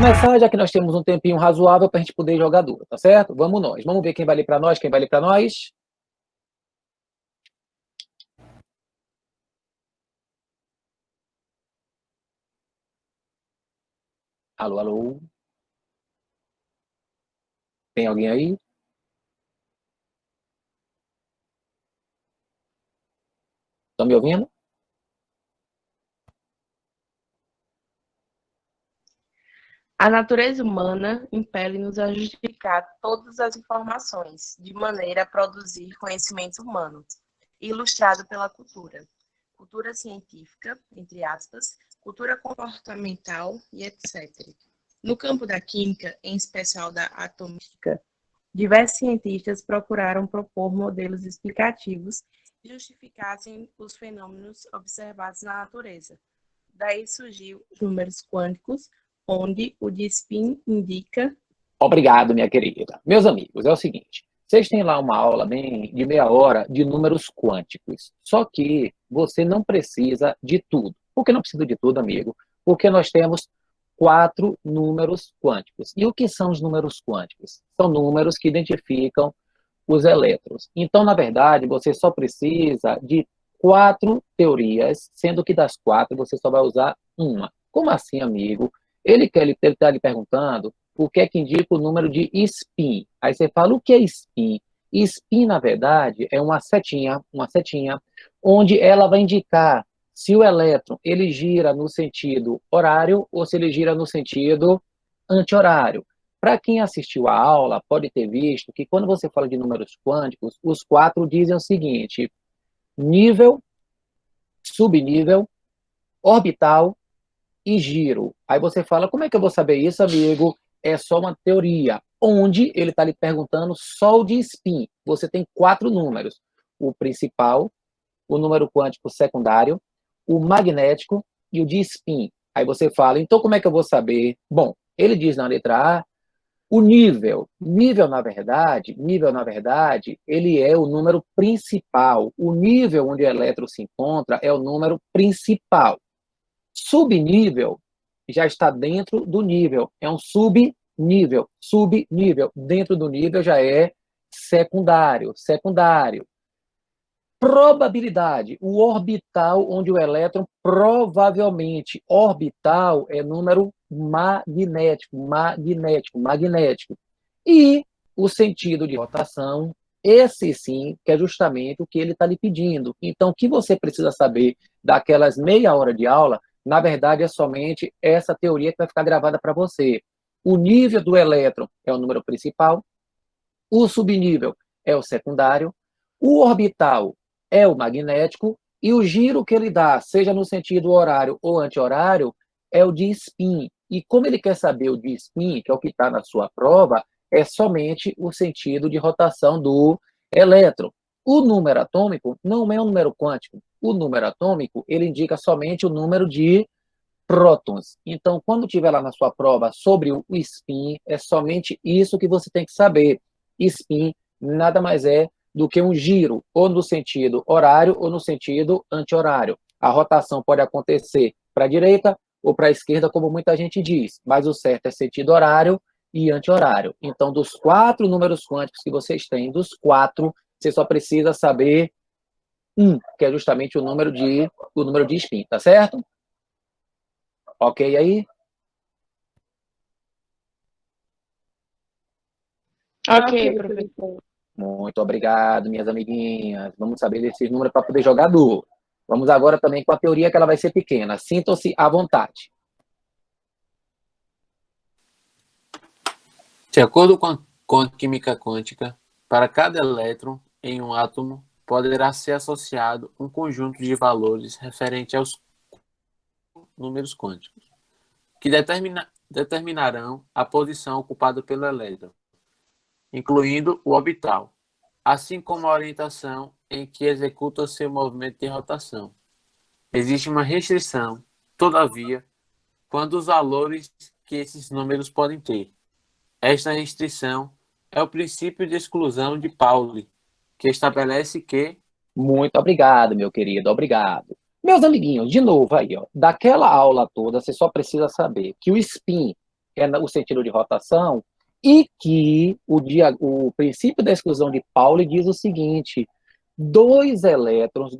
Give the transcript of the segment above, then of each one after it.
começar, já que nós temos um tempinho razoável para a gente poder jogar duro, tá certo? Vamos nós. Vamos ver quem vai ler para nós, quem vai ler para nós. Alô, alô. Tem alguém aí? Estão me ouvindo? A natureza humana impele-nos a justificar todas as informações, de maneira a produzir conhecimento humano, ilustrado pela cultura. Cultura científica, entre aspas, cultura comportamental e etc. No campo da química, em especial da atomística, diversos cientistas procuraram propor modelos explicativos que justificassem os fenômenos observados na natureza. Daí surgiu os números quânticos, onde o de spin indica... Obrigado, minha querida. Meus amigos, é o seguinte, vocês têm lá uma aula bem de meia hora de números quânticos, só que você não precisa de tudo. Por que não precisa de tudo, amigo? Porque nós temos 4 números quânticos. E o que são os números quânticos? São números que identificam os elétrons. Então, na verdade, você só precisa de 4 teorias, sendo que das 4 você só vai usar uma. Como assim, amigo? Ele está lhe perguntando o que é que indica o número de spin. Aí você fala, o que é spin? Spin, na verdade, é uma setinha, onde ela vai indicar se o elétron ele gira no sentido horário ou se ele gira no sentido anti-horário. Para quem assistiu a aula, pode ter visto que quando você fala de números quânticos, os 4 dizem o seguinte: nível, subnível, orbital e giro. Aí você fala, como é que eu vou saber isso, amigo? É só uma teoria, onde ele está lhe perguntando só o de spin. Você tem 4 números: o principal, o número quântico secundário, o magnético e o de spin. Aí você fala, então como é que eu vou saber? Bom, ele diz na letra A, o nível. Nível, na verdade, ele é o número principal. O nível onde o elétron se encontra é o número principal. Subnível já está dentro do nível, é um subnível. Subnível, dentro do nível já é secundário. Probabilidade, o orbital onde o elétron provavelmente, orbital é número magnético. E o sentido de rotação, esse sim, que é justamente o que ele está lhe pedindo. Então, o que você precisa saber daquelas meia hora de aula, na verdade, é somente essa teoria que vai ficar gravada para você. O nível do elétron é o número principal, o subnível é o secundário, o orbital é o magnético e o giro que ele dá, seja no sentido horário ou anti-horário, é o de spin. E como ele quer saber o de spin, que é o que está na sua prova, é somente o sentido de rotação do elétron. O número atômico não é um número quântico. O número atômico, ele indica somente o número de prótons. Então, quando tiver lá na sua prova sobre o spin, é somente isso que você tem que saber. Spin nada mais é do que um giro, ou no sentido horário ou no sentido anti-horário. A rotação pode acontecer para a direita ou para a esquerda, como muita gente diz, mas o certo é sentido horário e anti-horário. Então, dos 4 números quânticos que vocês têm, dos 4, você só precisa saber um, que é justamente o número de spin, tá certo? Ok aí? Ok, professor. Muito obrigado, minhas amiguinhas. Vamos saber desses números para poder jogar duro. Vamos agora também com a teoria que ela vai ser pequena. Sintam-se à vontade. De acordo com a química quântica, para cada elétron em um átomo poderá ser associado um conjunto de valores referente aos números quânticos, que determinarão a posição ocupada pelo elétron, incluindo o orbital, assim como a orientação em que executa seu movimento de rotação. Existe uma restrição, todavia, quanto aos valores que esses números podem ter. Esta restrição é o princípio de exclusão de Pauli, que estabelece que... Muito obrigado, meu querido, obrigado. Meus amiguinhos, de novo aí, ó, daquela aula toda, você só precisa saber que o spin é o sentido de rotação, e que o princípio da exclusão de Pauli diz o seguinte: dois elétrons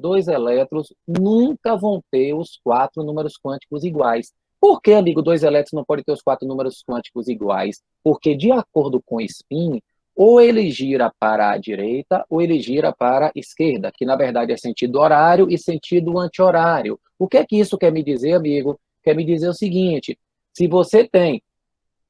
nunca vão ter os 4 números quânticos iguais. Por que, amigo, 2 elétrons não podem ter os 4 números quânticos iguais? Porque, de acordo com o spin, ou ele gira para a direita, ou ele gira para a esquerda, que na verdade é sentido horário e sentido anti-horário. O que é que isso quer me dizer, amigo? Quer me dizer o seguinte: se você tem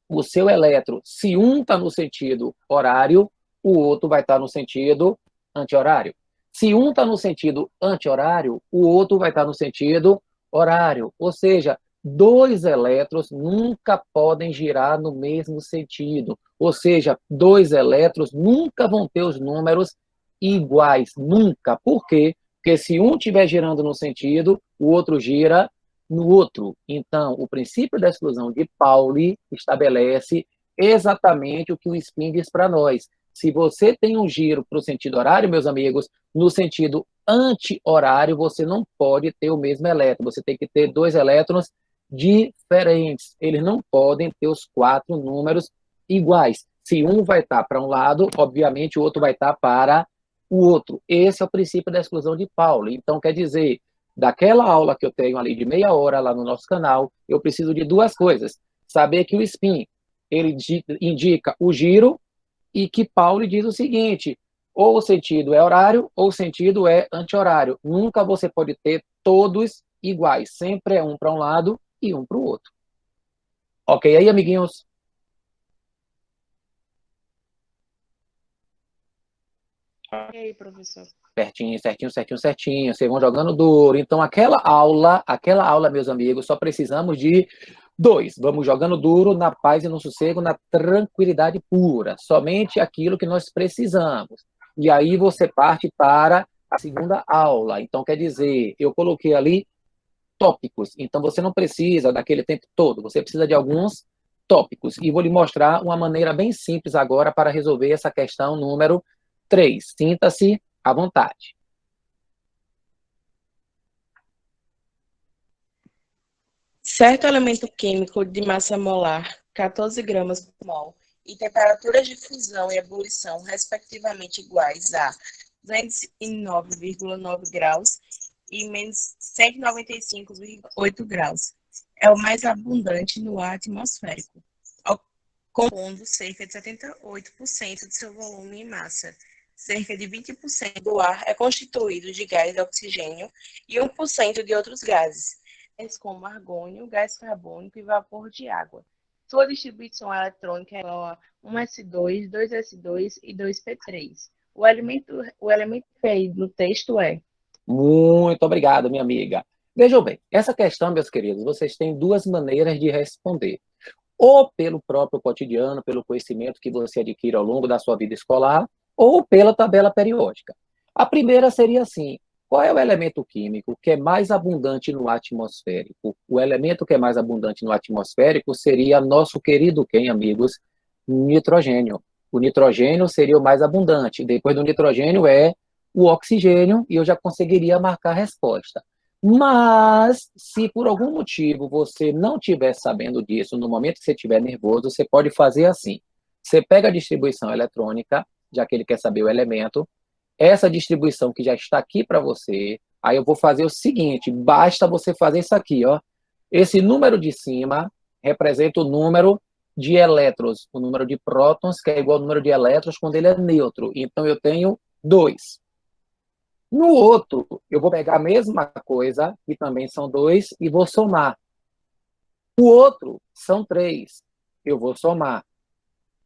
o seu elétron, se um está no sentido horário, o outro vai estar no sentido anti-horário. Se um está no sentido anti-horário, o outro vai estar no sentido horário. Ou seja, 2 elétrons nunca podem girar no mesmo sentido. Ou seja, 2 elétrons nunca vão ter os números iguais. Nunca. Por quê? Porque se um estiver girando no sentido, o outro gira no outro. Então, o princípio da exclusão de Pauli estabelece exatamente o que o spin diz para nós. Se você tem um giro para o sentido horário, meus amigos, no sentido anti-horário, você não pode ter o mesmo elétron. Você tem que ter 2 elétrons diferentes. Eles não podem ter os 4 números iguais. Se um vai estar para um lado, obviamente o outro vai estar para o outro. Esse é o princípio da exclusão de Pauli. Então, quer dizer, daquela aula que eu tenho ali de meia hora lá no nosso canal, eu preciso de 2 coisas. Saber que o spin, ele indica o giro, e que Pauli diz o seguinte: ou o sentido é horário, ou o sentido é anti-horário. Nunca você pode ter todos iguais. Sempre é um para um lado e um para o outro. Ok aí, amiguinhos? Ok, professor. Certinho, certinho, certinho, certinho. Vocês vão jogando duro. Então, aquela aula, meus amigos, só precisamos de 2. Vamos jogando duro na paz e no sossego, na tranquilidade pura. Somente aquilo que nós precisamos. E aí você parte para a segunda aula. Então, quer dizer, eu coloquei ali tópicos. Então, você não precisa daquele tempo todo. Você precisa de alguns tópicos. E vou lhe mostrar uma maneira bem simples agora para resolver essa questão número 3. Sinta-se à vontade. Certo elemento químico de massa molar, 14 gramas por mol, e temperaturas de fusão e ebulição, respectivamente, iguais a 209,9 graus e menos 195,8 graus. É o mais abundante no ar atmosférico, compondo cerca de 78% de seu volume e massa. Cerca de 20% do ar é constituído de gás de oxigênio e 1% de outros gases, como argônio, gás carbônico e vapor de água. Sua distribuição eletrônica é igual a 1s2, 2s2 e 2p3. O elemento que aí no texto é... Muito obrigado, minha amiga. Vejam bem, essa questão, meus queridos, vocês têm 2 maneiras de responder. Ou pelo próprio cotidiano, pelo conhecimento que você adquire ao longo da sua vida escolar, ou pela tabela periódica. A primeira seria assim: qual é o elemento químico que é mais abundante no atmosférico? O elemento que é mais abundante no atmosférico seria nosso querido quem, amigos? Nitrogênio. O nitrogênio seria o mais abundante. Depois do nitrogênio é o oxigênio, e eu já conseguiria marcar a resposta. Mas, se por algum motivo você não estiver sabendo disso, no momento que você estiver nervoso, você pode fazer assim. Você pega a distribuição eletrônica, já que ele quer saber o elemento, essa distribuição que já está aqui para você, aí eu vou fazer o seguinte: basta você fazer isso aqui, ó. Esse número de cima representa o número de elétrons, o número de prótons, que é igual ao número de elétrons quando ele é neutro. Então, eu tenho 2. No outro, eu vou pegar a mesma coisa, que também são 2, e vou somar. O outro são 3. Eu vou somar.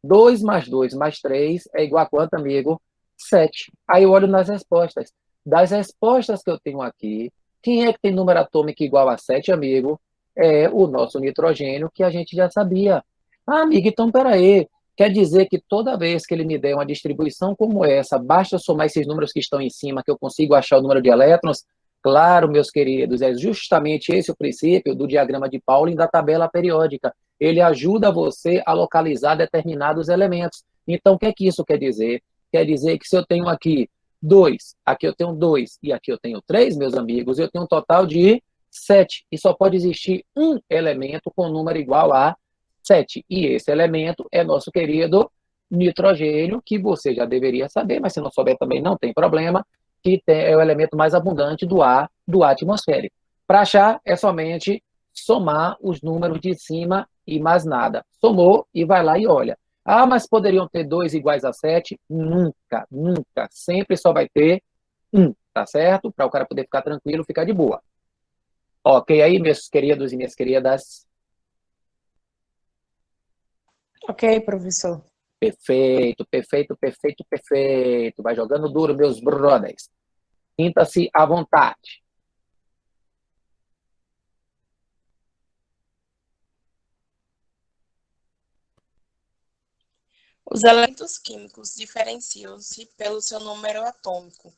2 mais 2 mais 3 é igual a quanto, amigo? 7. Aí eu olho nas respostas. Das respostas que eu tenho aqui, quem é que tem número atômico igual a 7, amigo? É o nosso nitrogênio, que a gente já sabia. Ah, amigo, então peraí. Quer dizer que toda vez que ele me der uma distribuição como essa, basta somar esses números que estão em cima, que eu consigo achar o número de elétrons? Claro, meus queridos, é justamente esse o princípio do diagrama de Pauling da tabela periódica. Ele ajuda você a localizar determinados elementos. Então, o que é que isso quer dizer? Quer dizer que se eu tenho aqui 2, aqui eu tenho 2 e aqui eu tenho 3, meus amigos, eu tenho um total de 7. E só pode existir um elemento com número igual a 7. E esse elemento é nosso querido nitrogênio, que você já deveria saber, mas se não souber também não tem problema, que é o elemento mais abundante do ar atmosférico. Para achar, é somente somar os números de cima e mais nada. Somou e vai lá e olha. Ah, mas poderiam ter 2 iguais a 7? Nunca, nunca. Sempre só vai ter 1, tá certo? Para o cara poder ficar tranquilo, ficar de boa. Ok aí, meus queridos e minhas queridas? Ok, professor. Perfeito, perfeito, perfeito, perfeito. Vai jogando duro, meus brothers. Sinta-se à vontade. Os elementos químicos diferenciam-se pelo seu número atômico,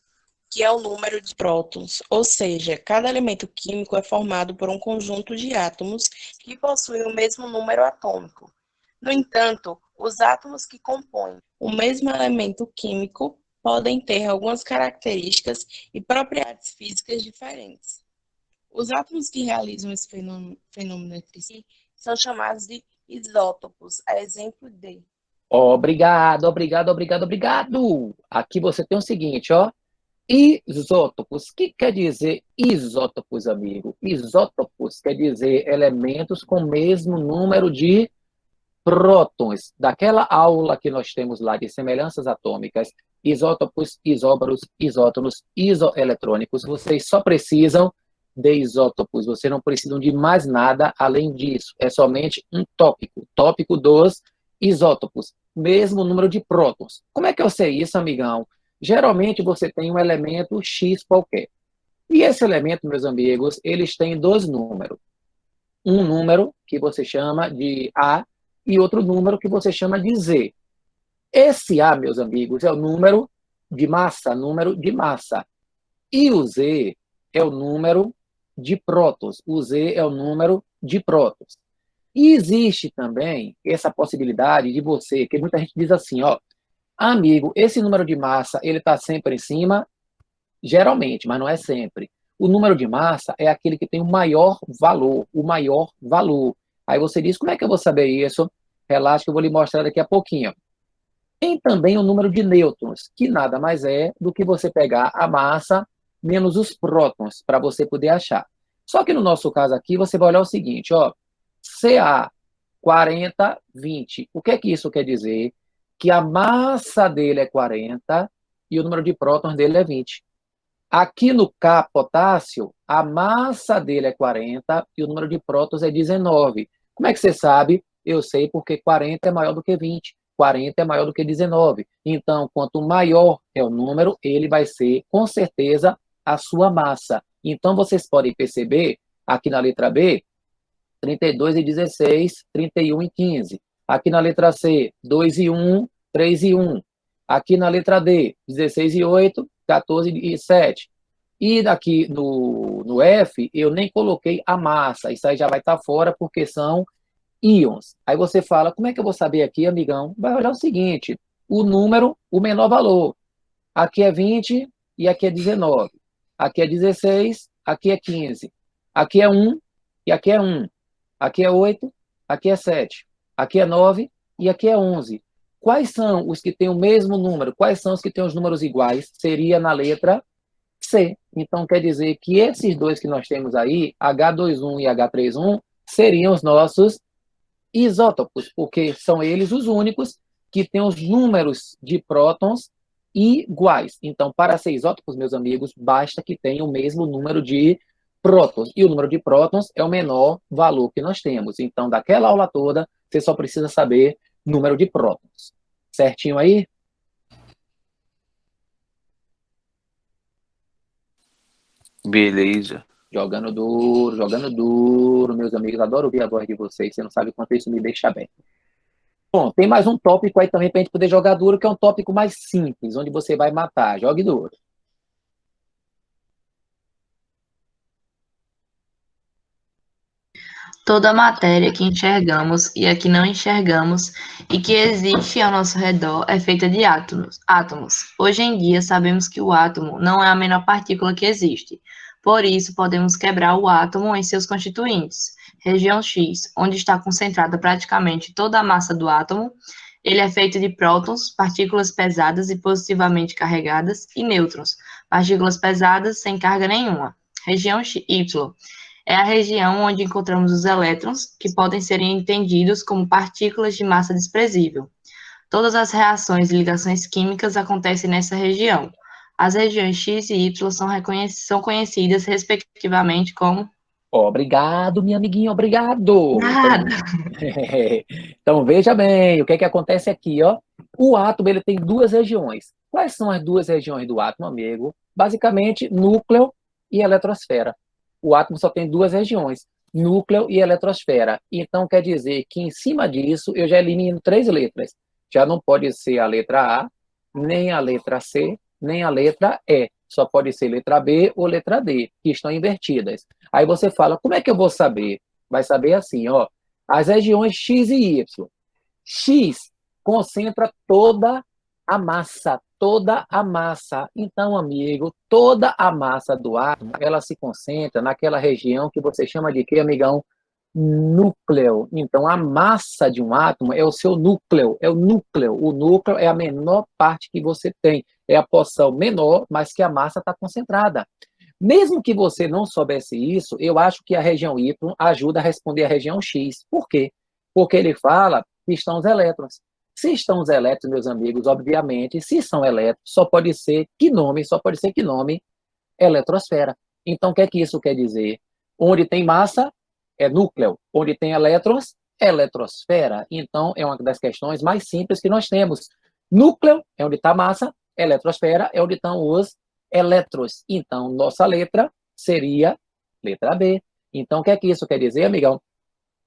que é o número de prótons, ou seja, cada elemento químico é formado por um conjunto de átomos que possuem o mesmo número atômico. No entanto, os átomos que compõem o mesmo elemento químico podem ter algumas características e propriedades físicas diferentes. Os átomos que realizam esse fenômeno entre si são chamados de isótopos, a exemplo de... Obrigado, obrigado, obrigado, obrigado. Aqui você tem o seguinte, ó. Isótopos. O que quer dizer isótopos, amigo? Isótopos quer dizer elementos com o mesmo número de prótons. Daquela aula que nós temos lá de semelhanças atômicas, isótopos, isóbaros, isótonos, isoeletrônicos, vocês só precisam de isótopos. Vocês não precisam de mais nada além disso. É somente um tópico. Tópico dos isótopos. Mesmo número de prótons. Como é que eu sei isso, amigão? Geralmente você tem um elemento X qualquer. E esse elemento, meus amigos, eles têm 2 números. Um número que você chama de A e outro número que você chama de Z. Esse A, meus amigos, é o número de massa, E o Z é o número de prótons. O Z é o número de prótons. E existe também essa possibilidade de você, que muita gente diz assim, ó, amigo, esse número de massa, ele está sempre em cima? Geralmente, mas não é sempre. O número de massa é aquele que tem o maior valor, o maior valor. Aí você diz, como é que eu vou saber isso? Relaxa que eu vou lhe mostrar daqui a pouquinho. Tem também o número de nêutrons, que nada mais é do que você pegar a massa menos os prótons, para você poder achar. Só que no nosso caso aqui, você vai olhar o seguinte, ó, Ca 40, 20. O que é que isso quer dizer? Que a massa dele é 40 e o número de prótons dele é 20. Aqui no K, potássio, a massa dele é 40 e o número de prótons é 19. Como é que você sabe? Eu sei porque 40 é maior do que 20. 40 é maior do que 19. Então, quanto maior é o número, ele vai ser, com certeza, a sua massa. Então, vocês podem perceber, aqui na letra B, 32 e 16, 31 e 15. Aqui na letra C, 2 e 1, 3 e 1. Aqui na letra D, 16 e 8, 14 e 7. E aqui no F, eu nem coloquei a massa. Isso aí já vai estar fora porque são íons. Aí você fala, como é que eu vou saber aqui, amigão? Vai olhar o seguinte, o número, o menor valor. Aqui é 20 e aqui é 19. Aqui é 16, aqui é 15. Aqui é 1 e aqui é 1. Aqui é 8, aqui é 7, aqui é 9 e aqui é 11. Quais são os que têm o mesmo número? Quais são os que têm os números iguais? Seria na letra C. Então, quer dizer que esses dois que nós temos aí, H21 e H31, seriam os nossos isótopos, porque são eles os únicos que têm os números de prótons iguais. Então, para ser isótopos, meus amigos, basta que tenham o mesmo número de prótons. E o número de prótons é o menor valor que nós temos. Então, daquela aula toda, você só precisa saber número de prótons. Certinho aí? Beleza. Jogando duro, meus amigos. Adoro ouvir a voz de vocês. Você não sabe quanto isso me deixa bem. Bom, tem mais um tópico aí também para a gente poder jogar duro, que é um tópico mais simples, onde você vai matar. Jogue duro. Toda a matéria que enxergamos e a que não enxergamos e que existe ao nosso redor é feita de átomos. Hoje em dia, sabemos que o átomo não é a menor partícula que existe. Por isso, podemos quebrar o átomo em seus constituintes, região X, onde está concentrada praticamente toda a massa do átomo. Ele é feito de prótons, partículas pesadas e positivamente carregadas, e nêutrons, partículas pesadas sem carga nenhuma. Região Y é a região onde encontramos os elétrons, que podem ser entendidos como partículas de massa desprezível. Todas as reações e ligações químicas acontecem nessa região. As regiões X e Y são conhecidas, respectivamente, como... Obrigado, minha amiguinha, obrigado. Nada. Então, veja bem, o que é que acontece aqui, ó? O átomo, ele tem duas regiões. Quais são as duas regiões do átomo, amigo? Basicamente, núcleo e eletrosfera. O átomo só tem duas regiões, núcleo e eletrosfera. Então, quer dizer que, em cima disso, eu já elimino 3 letras. Já não pode ser a letra A, nem a letra C, nem a letra E. Só pode ser letra B ou letra D, que estão invertidas. Aí você fala, como é que eu vou saber? Vai saber assim, ó, as regiões X e Y. X concentra toda a massa, toda a massa. Então, amigo, toda a massa do átomo, ela se concentra naquela região que você chama de quê, amigão? Núcleo. Então, a massa de um átomo é o seu núcleo, é o núcleo. O núcleo é a menor parte que você tem, é a porção menor, mas que a massa está concentrada. Mesmo que você não soubesse isso, eu acho que a região Y ajuda a responder a região X. Por quê? Porque ele fala que estão os elétrons. Se estão os elétrons, meus amigos, obviamente, se são elétrons, só pode ser que nome? Eletrosfera. Então, o que é que isso quer dizer? Onde tem massa, é núcleo. Onde tem elétrons, eletrosfera. Então, é uma das questões mais simples que nós temos. Núcleo é onde está a massa, eletrosfera é onde estão os elétrons. Então, nossa letra seria letra B. Então, o que é que isso quer dizer, amigão?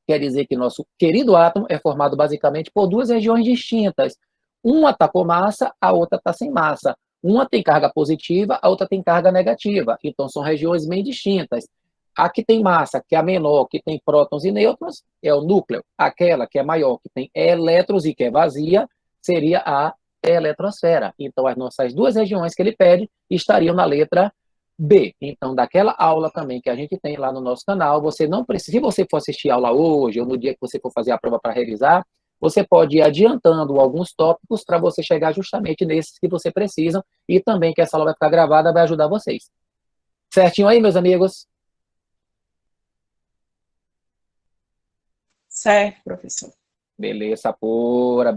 Quer dizer que nosso querido átomo é formado basicamente por duas regiões distintas. Uma está com massa, a outra está sem massa. Uma tem carga positiva, a outra tem carga negativa. Então, são regiões bem distintas. A que tem massa, que é a menor, que tem prótons e nêutrons, é o núcleo. Aquela que é maior, que tem elétrons e que é vazia, seria a eletrosfera. Então, as nossas duas regiões que ele pede estariam na letra B. Então, daquela aula também que a gente tem lá no nosso canal, você não precisa, se você for assistir a aula hoje, ou no dia que você for fazer a prova para revisar, você pode ir adiantando alguns tópicos para você chegar justamente nesses que você precisa, e também que essa aula vai ficar gravada, vai ajudar vocês. Certinho aí, meus amigos? Certo, professor. Beleza pura.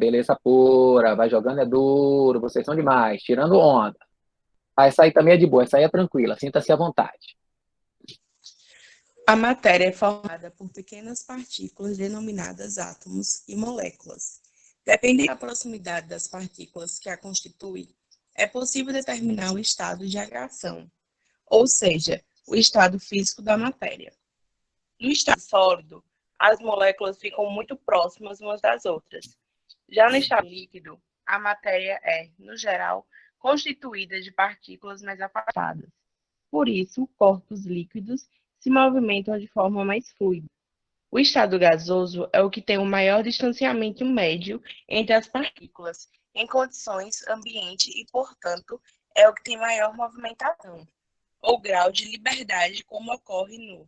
Vai jogando é duro, vocês são demais, tirando onda. Essa aí também é de boa, essa aí é tranquila, sinta-se à vontade. A matéria é formada por pequenas partículas denominadas átomos e moléculas. Dependendo da proximidade das partículas que a constituem, é possível determinar o estado de agregação, ou seja, o estado físico da matéria. No estado sólido, as moléculas ficam muito próximas umas das outras. Já no estado líquido, a matéria é, no geral, constituída de partículas mais afastadas. Por isso, corpos líquidos se movimentam de forma mais fluida. O estado gasoso é o que tem o maior distanciamento médio entre as partículas, em condições ambiente e, portanto, é o que tem maior movimentação, ou grau de liberdade, como ocorre no...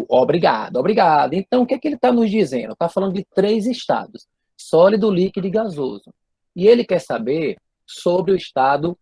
Obrigado. Então, o que é que ele está nos dizendo? Está falando de 3 estados, sólido, líquido e gasoso. E ele quer saber sobre o estado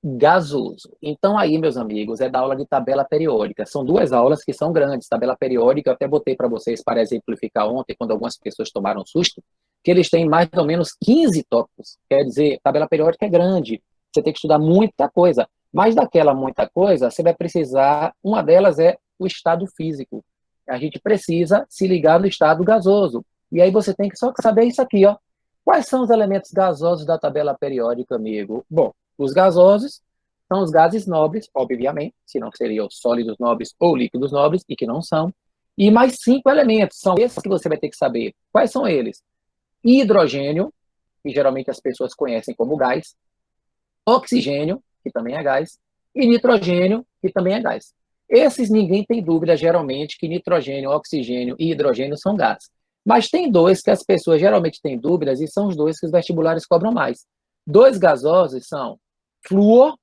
gasoso. Então, aí, meus amigos, é da aula de tabela periódica. São 2 aulas que são grandes. Tabela periódica, eu até botei para vocês, para exemplificar ontem, quando algumas pessoas tomaram susto, que eles têm mais ou menos 15 tópicos. Quer dizer, tabela periódica é grande. Você tem que estudar muita coisa. Mas daquela muita coisa, você vai precisar, uma delas é o estado físico. A gente precisa se ligar no estado gasoso. E aí você tem que só saber isso aqui, ó. Quais são os elementos gasosos da tabela periódica, amigo? Bom, os gasosos são os gases nobres, obviamente, senão seriam sólidos nobres ou líquidos nobres, e que não são. E mais 5 elementos, são esses que você vai ter que saber. Quais são eles? Hidrogênio, que geralmente as pessoas conhecem como gás. Oxigênio, que também é gás. E nitrogênio, que também é gás. Esses ninguém tem dúvida, geralmente, que nitrogênio, oxigênio e hidrogênio são gases. Mas tem 2 que as pessoas geralmente têm dúvidas e são os 2 que os vestibulares cobram mais. 2 gasosos são flúor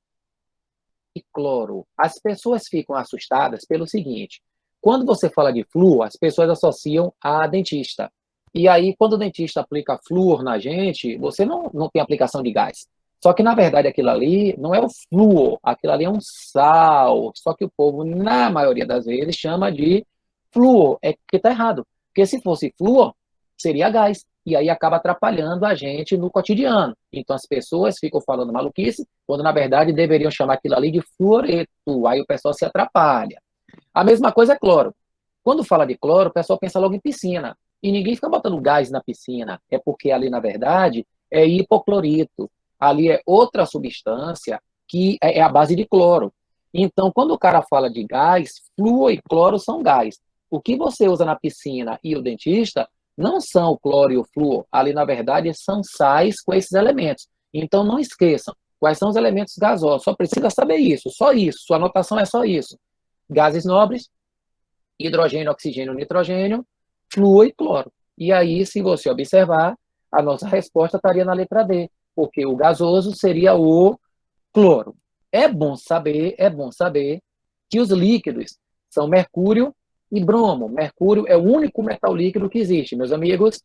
e cloro. As pessoas ficam assustadas pelo seguinte: quando você fala de flúor, as pessoas associam a dentista. E aí, quando o dentista aplica flúor na gente, você não tem aplicação de gás. Só que, na verdade, aquilo ali não é o flúor, aquilo ali é um sal. Só que o povo, na maioria das vezes, chama de flúor. É que está errado. Porque se fosse flúor, seria gás. E aí acaba atrapalhando a gente no cotidiano. Então, as pessoas ficam falando maluquice, quando, na verdade, deveriam chamar aquilo ali de fluoreto. Aí o pessoal se atrapalha. A mesma coisa é cloro. Quando fala de cloro, o pessoal pensa logo em piscina. E ninguém fica botando gás na piscina. É porque ali, na verdade, é hipoclorito. Ali é outra substância que é a base de cloro. Então, quando o cara fala de gás, flúor e cloro são gás. O que você usa na piscina e o dentista não são o cloro e o flúor. Ali, na verdade, são sais com esses elementos. Então, não esqueçam quais são os elementos gasosos. Só precisa saber isso, só isso. Sua anotação é só isso. Gases nobres, hidrogênio, oxigênio, nitrogênio, flúor e cloro. E aí, se você observar, a nossa resposta estaria na letra D, porque o gasoso seria o cloro. É bom saber que os líquidos são mercúrio e bromo. Mercúrio é o único metal líquido que existe, meus amigos,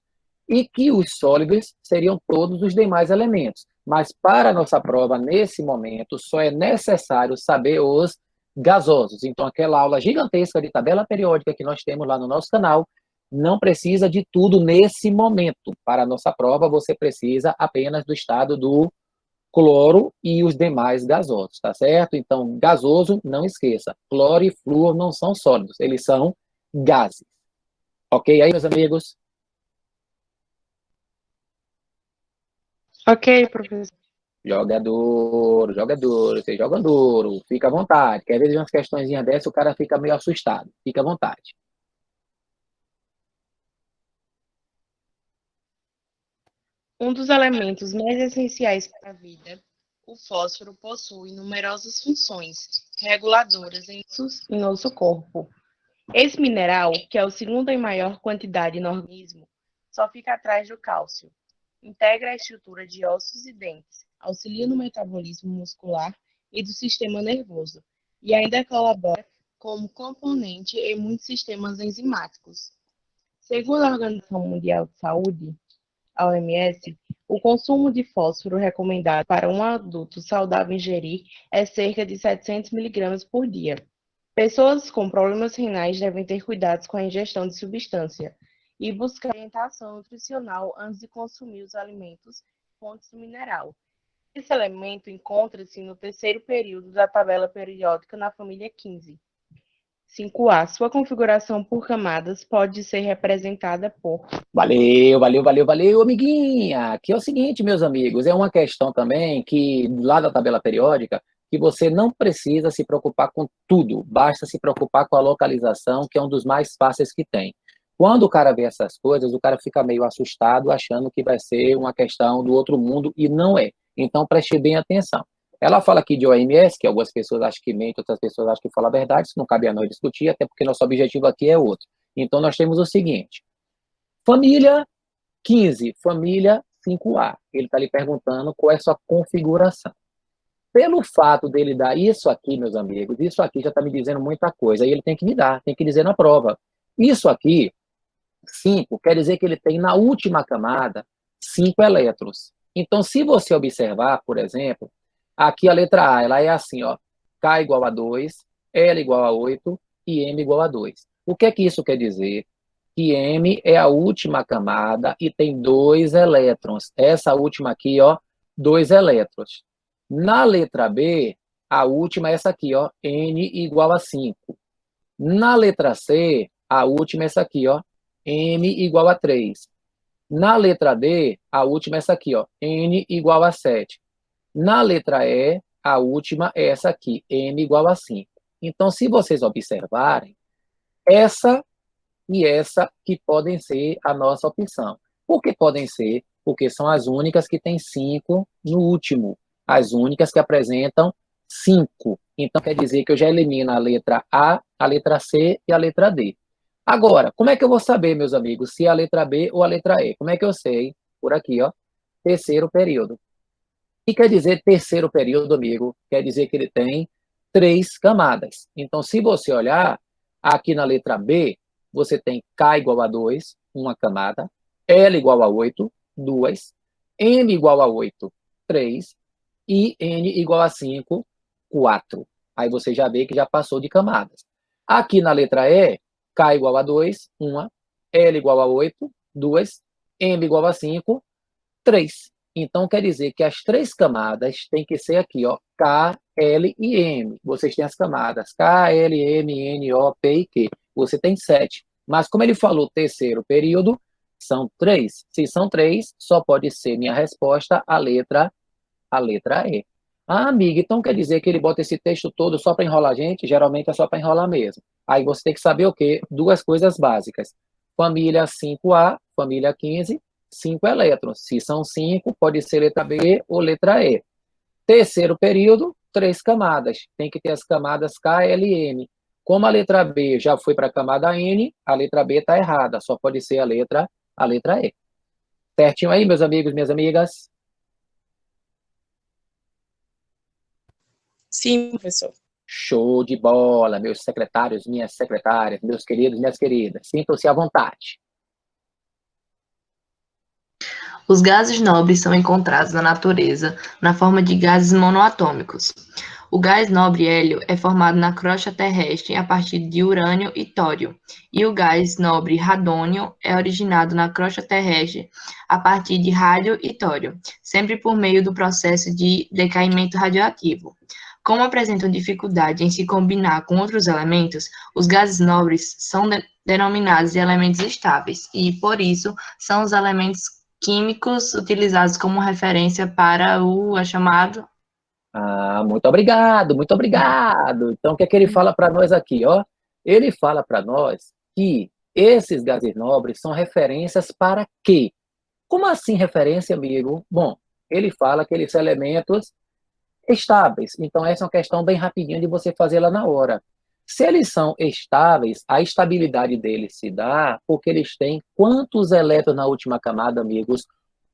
e que os sólidos seriam todos os demais elementos. Mas para a nossa prova, nesse momento, só é necessário saber os gasosos. Então, aquela aula gigantesca de tabela periódica que nós temos lá no nosso canal, não precisa de tudo nesse momento. Para a nossa prova, você precisa apenas do estado do cloro e os demais gasosos, tá certo? Então, gasoso, não esqueça, cloro e flúor não são sólidos, eles são gases. Ok aí, meus amigos? Ok, professor. Joga duro, vocês jogam duro, fica à vontade. Quer ver umas questõezinhas dessas, o cara fica meio assustado. Fica à vontade. Um dos elementos mais essenciais para a vida, o fósforo possui numerosas funções reguladoras em nosso corpo. Esse mineral, que é o segundo em maior quantidade no organismo, só fica atrás do cálcio. Integra a estrutura de ossos e dentes, auxilia no metabolismo muscular e do sistema nervoso, e ainda colabora como componente em muitos sistemas enzimáticos. Segundo a Organização Mundial de Saúde, a OMS, o consumo de fósforo recomendado para um adulto saudável ingerir é cerca de 700 miligramas por dia. Pessoas com problemas renais devem ter cuidados com a ingestão de substância e buscar orientação nutricional antes de consumir os alimentos fontes do mineral. Esse elemento encontra-se no terceiro período da tabela periódica na família 15. 5A. Sua configuração por camadas pode ser representada por... Valeu, amiguinha. Aqui é o seguinte, meus amigos, é uma questão também que, lá da tabela periódica, que você não precisa se preocupar com tudo, basta se preocupar com a localização, que é um dos mais fáceis que tem. Quando o cara vê essas coisas, o cara fica meio assustado, achando que vai ser uma questão do outro mundo, e não é. Então, preste bem atenção. Ela fala aqui de OMS, que algumas pessoas acham que mente, outras pessoas acham que fala a verdade, isso não cabe a nós discutir, até porque nosso objetivo aqui é outro. Então, nós temos o seguinte: família 15, família 5A. Ele está lhe perguntando qual é a sua configuração. Pelo fato dele dar isso aqui, meus amigos, isso aqui já está me dizendo muita coisa, e ele tem que me dar, tem que dizer na prova. Isso aqui, 5, quer dizer que ele tem na última camada 5 elétrons. Então, se você observar, por exemplo, aqui a letra A, ela é assim, ó, K igual a 2, L igual a 8 e M igual a 2. O que é que isso quer dizer? Que M é a última camada e tem 2 elétrons. Essa última aqui, ó, 2 elétrons. Na letra B, a última é essa aqui, ó, N igual a 5. Na letra C, a última é essa aqui, ó, M igual a 3. Na letra D, a última é essa aqui, ó, N igual a 7. Na letra E, a última é essa aqui, M igual a 5. Então, se vocês observarem, essa e essa que podem ser a nossa opção. Por que podem ser? Porque são as únicas que têm 5 no último. As únicas que apresentam 5. Então, quer dizer que eu já elimino a letra A, a letra C e a letra D. Agora, como é que eu vou saber, meus amigos, se é a letra B ou a letra E? Como é que eu sei? Por aqui, ó, terceiro período. O que quer dizer terceiro período, amigo? Quer dizer que ele tem 3 camadas. Então, se você olhar, Aqui na letra B, você tem K igual a 2, uma camada, L igual a 8, 2, M igual a 8, 3, e N igual a 5, 4. Aí você já vê que já passou de camadas. Aqui na letra E, K igual a 2, 1, L igual a 8, 2, M igual a 5, 3. Então, quer dizer que as três camadas têm que ser aqui, ó, K, L e M. Vocês têm as camadas K, L, M, N, O, P e Q. Você tem 7. Mas como ele falou terceiro período, são 3. Se são 3, só pode ser minha resposta a letra E. Ah, amiga, então quer dizer que ele bota esse texto todo só para enrolar a gente? Geralmente é só para enrolar mesmo. Aí você tem que saber o quê? Duas coisas básicas. Família 5A, família 15, 5 elétrons. Se são 5, pode ser letra B ou letra E. Terceiro período, 3 camadas. Tem que ter as camadas K, L e M. Como a letra B já foi para a camada N, a letra B está errada. Só pode ser a letra E. Certinho aí, meus amigos, minhas amigas? Sim, professor. Show de bola, meus secretários, minhas secretárias, meus queridos, minhas queridas. Sintam-se à vontade. Os gases nobres são encontrados na natureza na forma de gases monoatômicos. O gás nobre hélio é formado na crosta terrestre a partir de urânio e tório, e o gás nobre radônio é originado na crosta terrestre a partir de rádio e tório, sempre por meio do processo de decaimento radioativo. Como apresentam dificuldade em se combinar com outros elementos, os gases nobres são denominados de elementos estáveis, e, por isso, são os elementos químicos utilizados como referência para o chamado. Ah, muito obrigado, muito obrigado. Então, o que é que ele fala para nós aqui, ó? Ele fala para nós que esses gases nobres são referências para quê? Como assim referência, amigo? Bom, ele fala que eles são elementos estáveis. Então, essa é uma questão bem rapidinha de você fazer lá na hora. Se eles são estáveis, a estabilidade deles se dá porque eles têm quantos elétrons na última camada, amigos?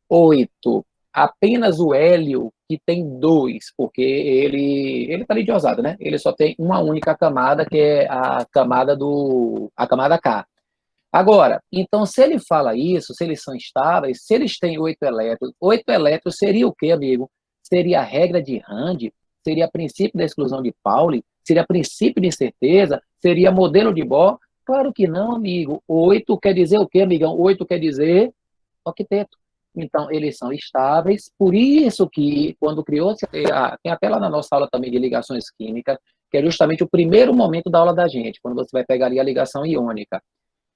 8. Apenas o hélio, que tem 2, porque ele está ali de osado, né? Ele só tem uma única camada, que é a camada K. Agora, então, se ele fala isso, se eles são estáveis, se eles têm 8 elétrons seria o quê, amigo? Seria a regra de Rand? Seria princípio da exclusão de Pauli? Seria princípio de incerteza? Seria modelo de Bohr? Claro que não, amigo. 8 quer dizer o quê, amigão? 8 quer dizer octeto. Então, eles são estáveis, por isso que, quando criou-se, tem até lá na nossa aula também de ligações químicas, que é justamente o primeiro momento da aula da gente, quando você vai pegar ali a ligação iônica.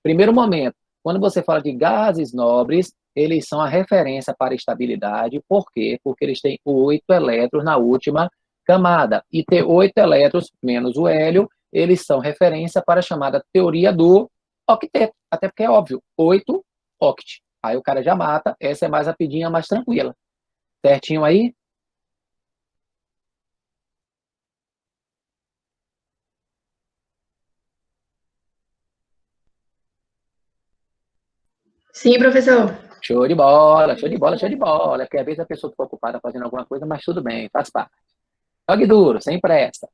Primeiro momento, quando você fala de gases nobres, eles são a referência para estabilidade. Por quê? Porque eles têm 8 elétrons na última camada. E ter 8 elétrons menos o hélio, eles são referência para a chamada teoria do octeto. Até porque é óbvio, 8 oct. Aí o cara já mata. Essa é mais rapidinha, mais tranquila. Certinho aí? Sim, professor. Show de bola, show de bola, show de bola. Porque às vezes a pessoa fica ocupada fazendo alguma coisa, mas tudo bem, faz parte. Jogue duro, sem pressa.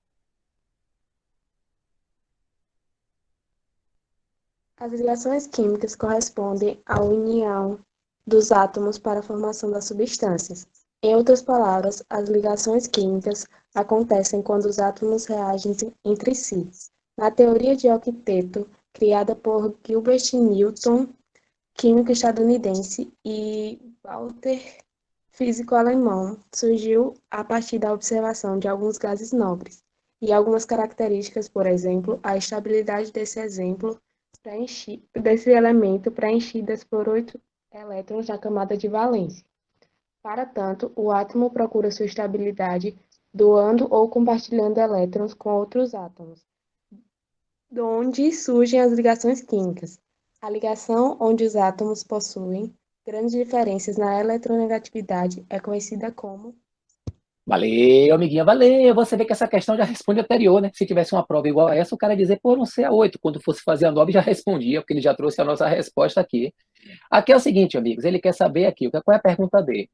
As reações químicas correspondem à união dos átomos para a formação das substâncias. Em outras palavras, as ligações químicas acontecem quando os átomos reagem entre si. Na teoria de octeto, criada por Gilbert Newton, químico estadunidense, e Walther, físico alemão, surgiu a partir da observação de alguns gases nobres e algumas características, por exemplo, a estabilidade desse elemento preenchidas por 8 elétrons na camada de valência. Para tanto, o átomo procura sua estabilidade doando ou compartilhando elétrons com outros átomos, de onde surgem as ligações químicas. A ligação onde os átomos possuem grandes diferenças na eletronegatividade é conhecida como... Valeu, amiguinha, valeu. Você vê que essa questão já responde a anterior, né? Se tivesse uma prova igual a essa, o cara ia dizer, pô, não sei a 8. Quando fosse fazer a 9, já respondia, porque ele já trouxe a nossa resposta aqui. Aqui é o seguinte, amigos, ele quer saber aqui, qual é a pergunta dele?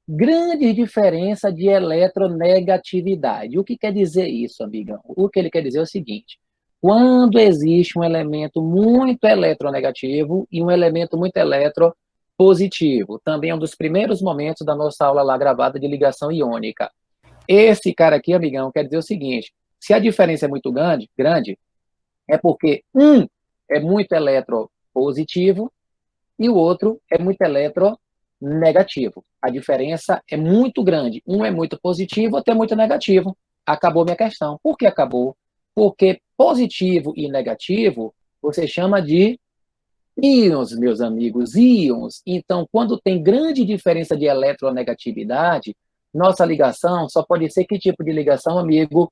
Grande diferença de eletronegatividade. O que quer dizer isso, amigão? O que ele quer dizer é o seguinte, quando existe um elemento muito eletronegativo e um elemento muito eletropositivo. Também é um dos primeiros momentos da nossa aula lá gravada de ligação iônica. Esse cara aqui, amigão, quer dizer o seguinte, se a diferença é muito grande, é porque um é muito eletropositivo e o outro é muito eletronegativo. A diferença é muito grande. Um é muito positivo, outro é muito negativo. Acabou minha questão. Por que acabou? Porque positivo e negativo você chama de íons, meus amigos, íons. Então, quando tem grande diferença de eletronegatividade, nossa ligação só pode ser que tipo de ligação, amigo?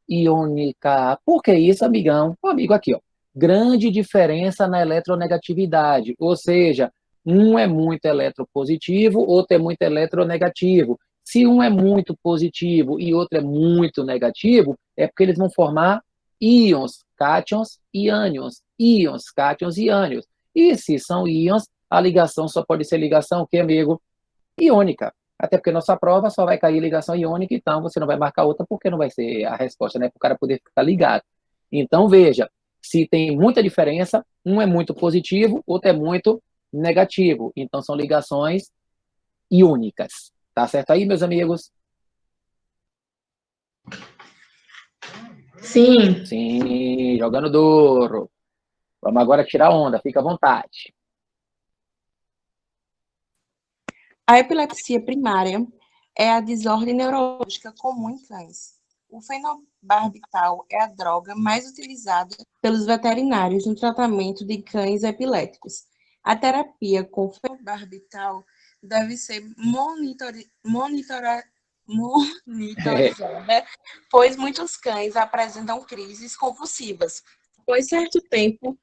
Iônica. Por que isso, amigão? O amigo aqui, ó. Grande diferença na eletronegatividade, ou seja, um é muito eletropositivo, outro é muito eletronegativo. Se um é muito positivo e outro é muito negativo, é porque eles vão formar íons, cátions e ânions. Íons, cátions e ânions. E se são íons, a ligação só pode ser ligação, o que, amigo? Iônica. Até porque nossa prova só vai cair ligação iônica, então você não vai marcar outra porque não vai ser a resposta, né? Para o cara poder ficar ligado. Então, veja, se tem muita diferença, um é muito positivo, outro é muito negativo. Então, são ligações iônicas. Tá certo aí, meus amigos? Sim. Sim, jogando duro. Vamos agora tirar onda, fica à vontade. A epilepsia primária é a desordem neurológica comum em cães. O fenobarbital é a droga mais utilizada pelos veterinários no tratamento de cães epiléticos. A terapia com fenobarbital deve ser monitorizada, pois muitos cães apresentam crises convulsivas. Após certo tempo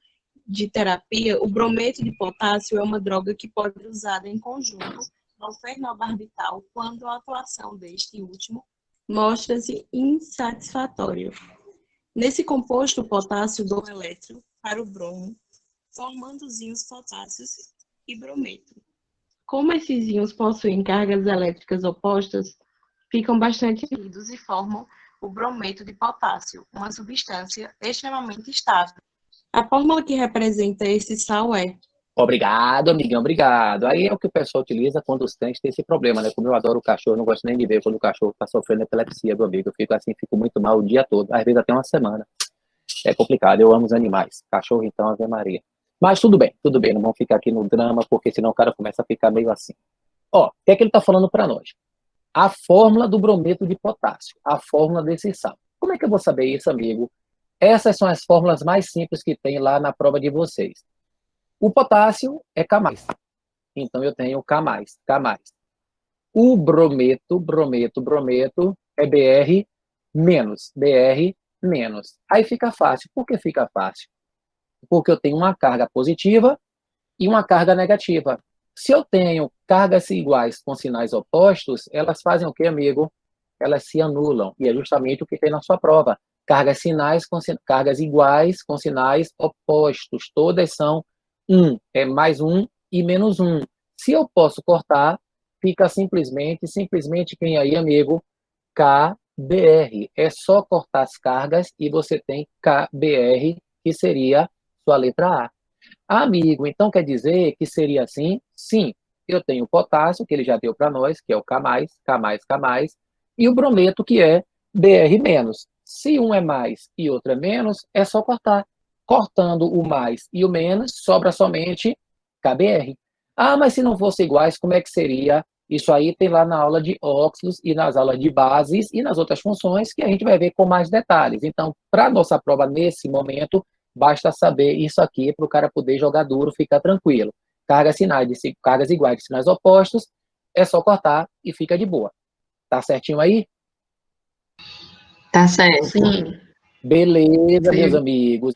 de terapia, o brometo de potássio é uma droga que pode ser usada em conjunto ao fenobarbital quando a atuação deste último mostra-se insatisfatória. Nesse composto, o potássio doa elétron para o bromo, formando os íons potássios e brometo. Como esses íons possuem cargas elétricas opostas, ficam bastante unidos e formam o brometo de potássio, uma substância extremamente estável. A fórmula que representa esse sal é... Obrigado, amiguinho, obrigado. Aí é o que o pessoal utiliza quando os cães têm esse problema, né? Como eu adoro o cachorro, eu não gosto nem de ver quando o cachorro está sofrendo epilepsia, meu amigo. Eu fico assim, fico muito mal o dia todo, às vezes até uma semana. É complicado, eu amo os animais. Cachorro, então, Ave Maria. Mas tudo bem, não vamos ficar aqui no drama, porque senão o cara começa a ficar meio assim. Ó, o que é que ele está falando para nós? A fórmula do brometo de potássio, a fórmula desse sal. Como é que eu vou saber isso, amigo? Essas são as fórmulas mais simples que tem lá na prova de vocês. O potássio é K+. Então, eu tenho K+. O brometo é Br-. Aí fica fácil. Por que fica fácil? Porque eu tenho uma carga positiva e uma carga negativa. Se eu tenho cargas iguais com sinais opostos, elas fazem o quê, amigo? Elas se anulam. E é justamente o que tem na sua prova. Cargas iguais com sinais opostos. Todas são 1. É mais 1 e menos 1. Se eu posso cortar, fica simplesmente quem aí, amigo? KBR. É só cortar as cargas e você tem KBR, que seria sua letra A. Amigo, então quer dizer que seria assim? Sim. Eu tenho o potássio, que ele já deu para nós, que é o K+, e o brometo, que é Br-. Se um é mais e outro é menos, é só cortar. Cortando o mais e o menos, sobra somente KBR. Ah, mas se não fossem iguais, como é que seria? Isso aí tem lá na aula de óxidos e nas aulas de bases e nas outras funções que a gente vai ver com mais detalhes. Então, para a nossa prova nesse momento, basta saber isso aqui para o cara poder jogar duro, ficar tranquilo. Cargas iguais de sinais opostos, é só cortar e fica de boa. Tá certinho aí? Tá certo. Sim. Beleza, meus amigos.